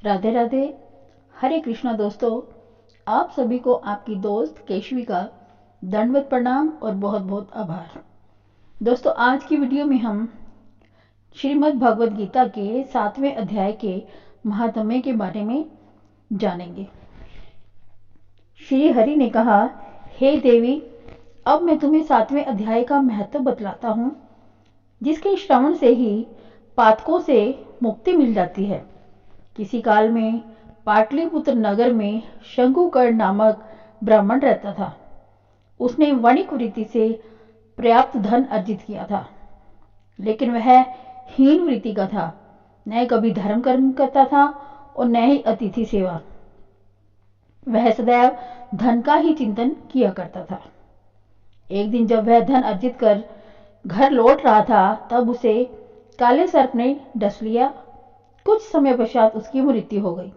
राधे राधे। हरे कृष्णा दोस्तों, आप सभी को आपकी दोस्त केशवी का दंडवत प्रणाम और बहुत बहुत आभार। दोस्तों, आज की वीडियो में हम श्रीमद् भगवद गीता के 7वें अध्याय के महात्म्य के बारे में जानेंगे। श्री हरि ने कहा, हे देवी, अब मैं तुम्हें 7वें अध्याय का महत्व बतलाता हूँ, जिसके श्रवण से ही पातकों से मुक्ति मिल जाती है। किसी काल में पाटलिपुत्र नगर में शंकुकर्ण नामक ब्राह्मण रहता था। उसने वणिक वृत्ति से पर्याप्त धन अर्जित किया था, लेकिन वह हीन वृत्ति का था। न कभी धर्म कर्म करता था और न ही अतिथि सेवा। वह सदैव धन का ही चिंतन किया करता था। एक दिन जब वह धन अर्जित कर घर लौट रहा था, तब उसे काले सर्प ने डस लिया। कुछ समय पश्चात उसकी मृत्यु हो गई।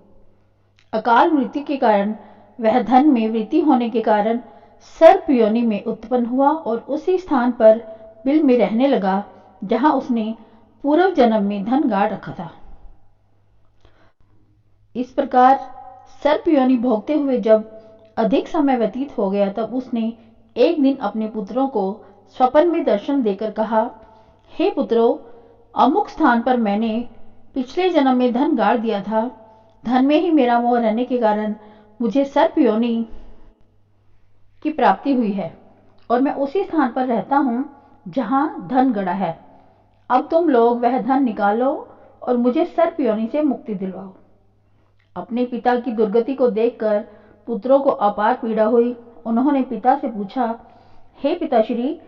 अकाल मृत्यु के कारण वह धन में वृद्धि होने के कारण सर्प योनि में उत्पन्न हुआ और उसी स्थान पर बिल में रहने लगा, जहां उसने पूर्व जन्म में धन गाड़ रखा था। इस प्रकार सर्प योनि भोगते हुए जब अधिक समय व्यतीत हो गया, तब उसने एक दिन अपने पुत्रों को स्वप्न में दर्शन देकर कहा, हे पुत्रों, अमुक स्थान पर मैंने पिछले जन्म में धन गाड़ दिया था। धन में ही मेरा मोह रहने के कारण मुझे सर्प योनि की प्राप्ति हुई है और मैं उसी स्थान पर रहता हूँ जहाँ धन गड़ा है। अब तुम लोग वह धन निकालो और मुझे सर्प योनि से मुक्ति दिलवाओ। अपने पिता की दुर्गति को देखकर पुत्रों को अपार पीड़ा हुई। उन्होंने पिता से पूछा, हे पिताश्री,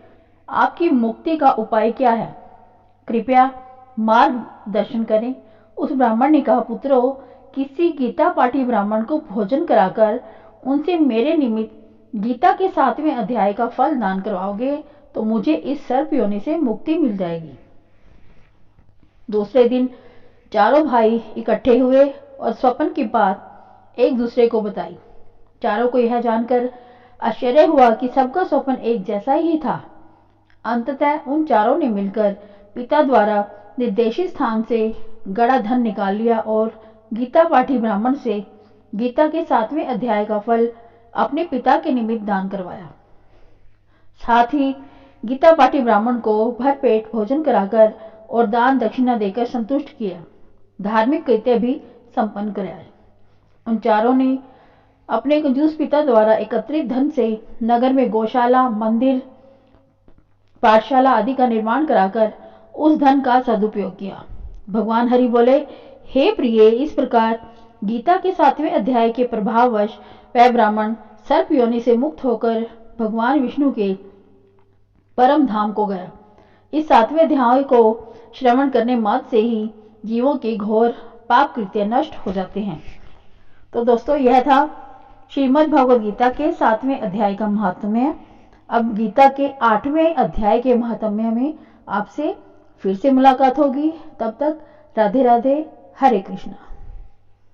आपकी मुक्ति का उपाय क्या है? कृपया मार्गदर्शन करें। उस ब्राह्मण ने कहा, पुत्रों, किसी गीता पाठी ब्राह्मण को भोजन कराकर उनसे मेरे निमित्त गीता के 7वें अध्याय का फल दान करवाओगे तो मुझे इस सर्प योनि से मुक्ति मिल जाएगी। दूसरे दिन चारों भाई इकट्ठे हुए और स्वप्न की बात एक दूसरे को बताई। चारों को यह जानकर आश्चर्य हुआ कि सबका स्वप्न एक जैसा ही था। अंततः उन चारों ने मिलकर पिता द्वारा निर्देशित स्थान से गड़ा धन निकाल लिया और गीता पाठी ब्राह्मण से गीता के 7वें अध्याय का फल अपने पिता के निमित्त दान करवाया। साथ ही गीता पाठी ब्राह्मण को भरपेट भोजन कराकर और दान दक्षिणा देकर संतुष्ट किया। धार्मिक कृत्य भी संपन्न कराए। उन चारों ने अपने कंजूस पिता द्वारा एकत्रित धन से नगर में गौशाला, मंदिर, पाठशाला आदि का निर्माण कराकर उस धन का सदुपयोग किया। भगवान हरि बोले, हे प्रिय, इस प्रकार गीता के 7वें अध्याय के प्रभाववश वह ब्राह्मण सर्प योनि से मुक्त होकर भगवान विष्णु के परम धाम को गया। इस 7वें अध्याय को श्रवण करने मात्र से ही जीवों के घोर पाप कृत्य नष्ट हो जाते हैं। तो दोस्तों, यह था श्रीमद् भगवद गीता के 7वें अध्याय का महात्म्य। अब गीता के 8वें अध्याय के महात्म्य में आपसे फिर से मुलाकात होगी। तब तक राधे राधे, हरे कृष्णा।